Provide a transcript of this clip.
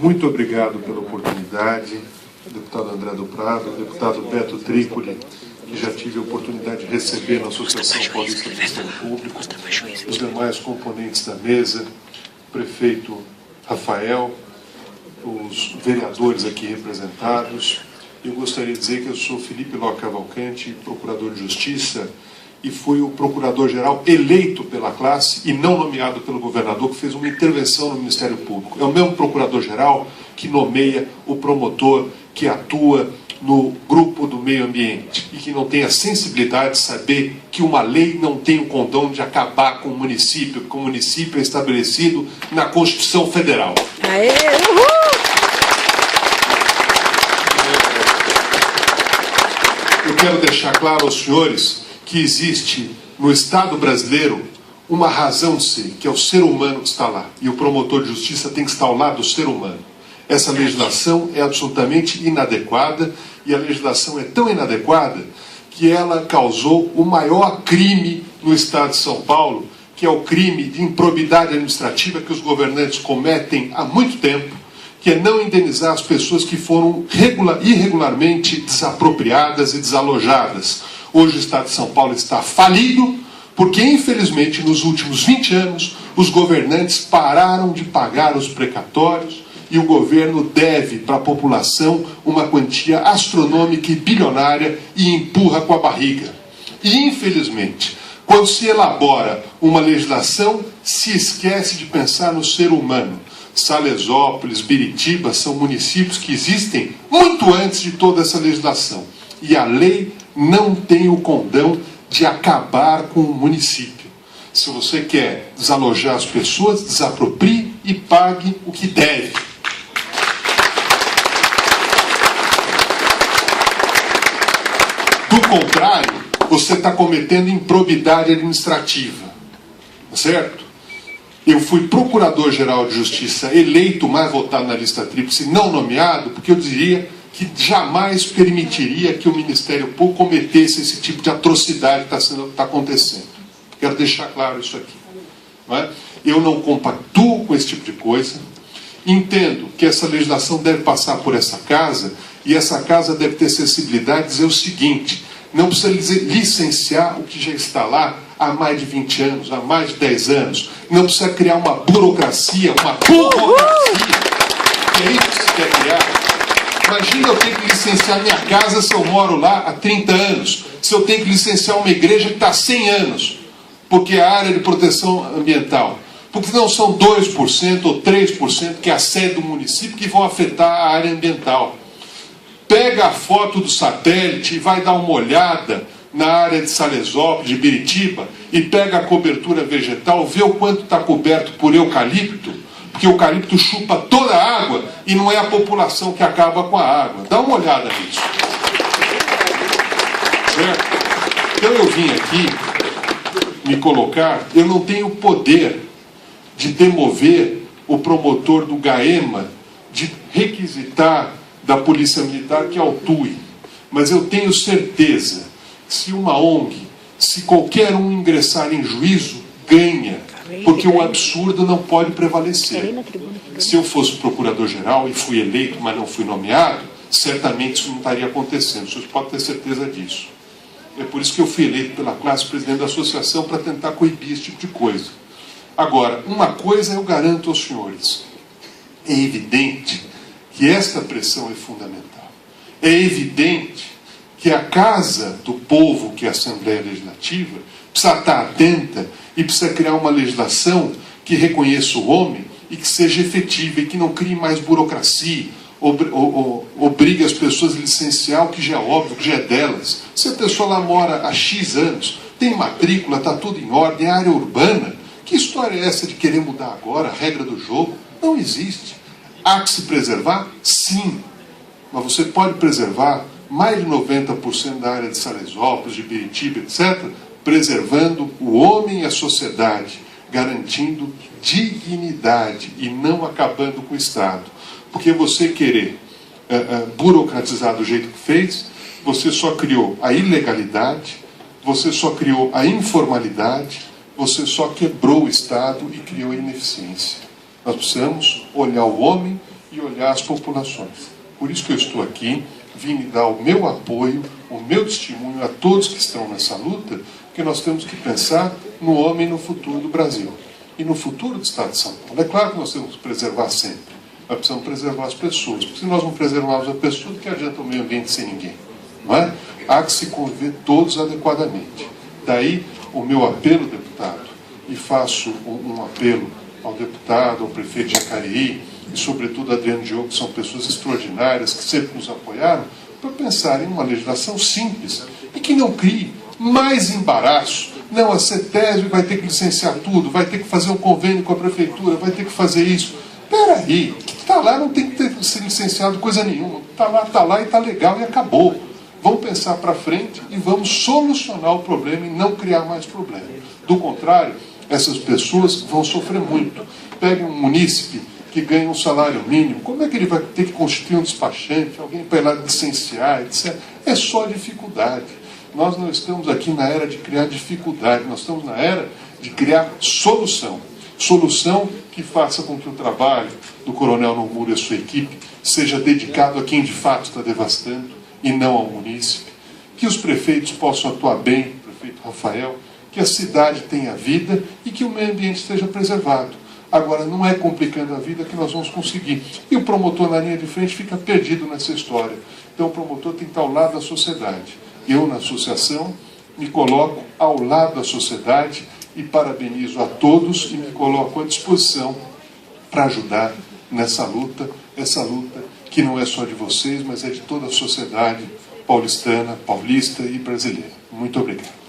Muito obrigado pela oportunidade, deputado André do Prado, deputado Beto Trípoli, que já tive a oportunidade de receber na Associação Paulista do Ministério Público, os demais componentes da mesa, o prefeito Rafael, os vereadores aqui representados. Eu gostaria de dizer que eu sou Felipe Ló Cavalcante, procurador de Justiça, e fui o procurador-geral eleito pela classe e não nomeado pelo governador, que fez uma intervenção no Ministério Público. É o mesmo procurador-geral que nomeia o promotor que atua no grupo do meio ambiente e que não tem a sensibilidade de saber que uma lei não tem o condão de acabar com o município, porque o município é estabelecido na Constituição Federal. Aê, uhul! Eu quero deixar claro aos senhores que existe no Estado brasileiro uma razão de ser, que é o ser humano que está lá. E o promotor de justiça tem que estar ao lado do ser humano. Essa legislação é absolutamente inadequada, e a legislação é tão inadequada que ela causou o maior crime no Estado de São Paulo, que é o crime de improbidade administrativa que os governantes cometem há muito tempo, que é não indenizar as pessoas que foram irregularmente desapropriadas e desalojadas. Hoje o Estado de São Paulo está falido, porque, infelizmente, nos últimos 20 anos, os governantes pararam de pagar os precatórios e o governo deve para a população uma quantia astronômica e bilionária e empurra com a barriga. E, infelizmente, quando se elabora uma legislação, se esquece de pensar no ser humano. Salesópolis, Biritiba são municípios que existem muito antes de toda essa legislação. E a lei não tem o condão de acabar com o município. Se você quer desalojar as pessoas, desaproprie e pague o que deve. Do contrário, você está cometendo improbidade administrativa. Certo? Eu fui procurador-geral de Justiça eleito, mais votado na lista tríplice, não nomeado, porque eu diria que jamais permitiria que o Ministério Público cometesse esse tipo de atrocidade que está acontecendo. Quero deixar claro isso aqui. Não é? Eu não compactuo com esse tipo de coisa. Entendo que essa legislação deve passar por essa casa, e essa casa deve ter sensibilidade de dizer o seguinte: não precisa licenciar o que já está lá há mais de 20 anos, há mais de 10 anos. Não precisa criar uma burocracia, uma burocracia. Que é isso que se quer criar. Imagina eu ter que licenciar minha casa se eu moro lá há 30 anos. Se eu tenho que licenciar uma igreja que está há 100 anos. Porque é a área de proteção ambiental. Porque não são 2% ou 3% que é a sede do município que vão afetar a área ambiental. Pega a foto do satélite e vai dar uma olhada na área de Salesópolis, de Biritiba, e pega a cobertura vegetal, vê o quanto está coberto por eucalipto, porque o eucalipto chupa toda a água e não é a população que acaba com a água. Dá uma olhada nisso. Certo? Então eu vim aqui me colocar, eu não tenho poder de demover o promotor do GAEMA, de requisitar da Polícia Militar que autue. Mas eu tenho certeza que se uma ONG, se qualquer um ingressar em juízo, ganha. Porque o absurdo não pode prevalecer. Se eu fosse procurador-geral e fui eleito, mas não fui nomeado, certamente isso não estaria acontecendo. Vocês podem ter certeza disso. É por isso que eu fui eleito pela classe presidente da associação, para tentar coibir esse tipo de coisa. Agora, uma coisa eu garanto aos senhores: é evidente que esta pressão é fundamental. É evidente que a Casa do Povo, que é a Assembleia Legislativa, precisa estar atenta e precisa criar uma legislação que reconheça o homem e que seja efetiva e que não crie mais burocracia, obrigue as pessoas a licenciar o que já é óbvio, que já é delas. Se a pessoa lá mora há X anos, tem matrícula, está tudo em ordem, é área urbana, que história é essa de querer mudar agora a regra do jogo? Não existe. Há que se preservar? Sim. Mas você pode preservar mais de 90% da área de Salesópolis, de Biritiba, etc., preservando o homem e a sociedade, garantindo dignidade e não acabando com o Estado. Porque você querer burocratizar do jeito que fez, você só criou a ilegalidade, você só criou a informalidade, você só quebrou o Estado e criou a ineficiência. Nós precisamos olhar o homem e olhar as populações. Por isso que eu estou aqui, vim dar o meu apoio, o meu testemunho a todos que estão nessa luta, porque nós temos que pensar no homem e no futuro do Brasil. E no futuro do Estado de São Paulo. É claro que nós temos que preservar sempre. Nós precisamos preservar as pessoas. Porque se nós não preservarmos a pessoa, do que adianta o meio ambiente sem ninguém? Não é? Há que se conviver todos adequadamente. Daí o meu apelo, deputado, e faço um apelo ao deputado, ao prefeito de Jacareí, e sobretudo a Adriano Diogo, que são pessoas extraordinárias, que sempre nos apoiaram, para pensar em uma legislação simples e que não crie mais embaraço. Não, a CETESB vai ter que licenciar tudo, vai ter que fazer um convênio com a prefeitura, vai ter que fazer isso. Peraí, o que está lá não tem que ser licenciado coisa nenhuma. Está lá e está legal e acabou. Vamos pensar para frente e vamos solucionar o problema e não criar mais problema. Do contrário, essas pessoas vão sofrer muito. Pegue um munícipe que ganha um salário mínimo, como é que ele vai ter que constituir um despachante, alguém para ir lá licenciar, etc. É só dificuldade. Nós não estamos aqui na era de criar dificuldade, nós estamos na era de criar solução. Solução que faça com que o trabalho do Coronel Nomura e a sua equipe seja dedicado a quem de fato está devastando e não ao munícipe. Que os prefeitos possam atuar bem, o prefeito Rafael, que a cidade tenha vida e que o meio ambiente esteja preservado. Agora, não é complicando a vida que nós vamos conseguir. E o promotor na linha de frente fica perdido nessa história. Então o promotor tem que estar ao lado da sociedade. Eu, na associação, me coloco ao lado da sociedade e parabenizo a todos e me coloco à disposição para ajudar nessa luta, essa luta que não é só de vocês, mas é de toda a sociedade paulistana, paulista e brasileira. Muito obrigado.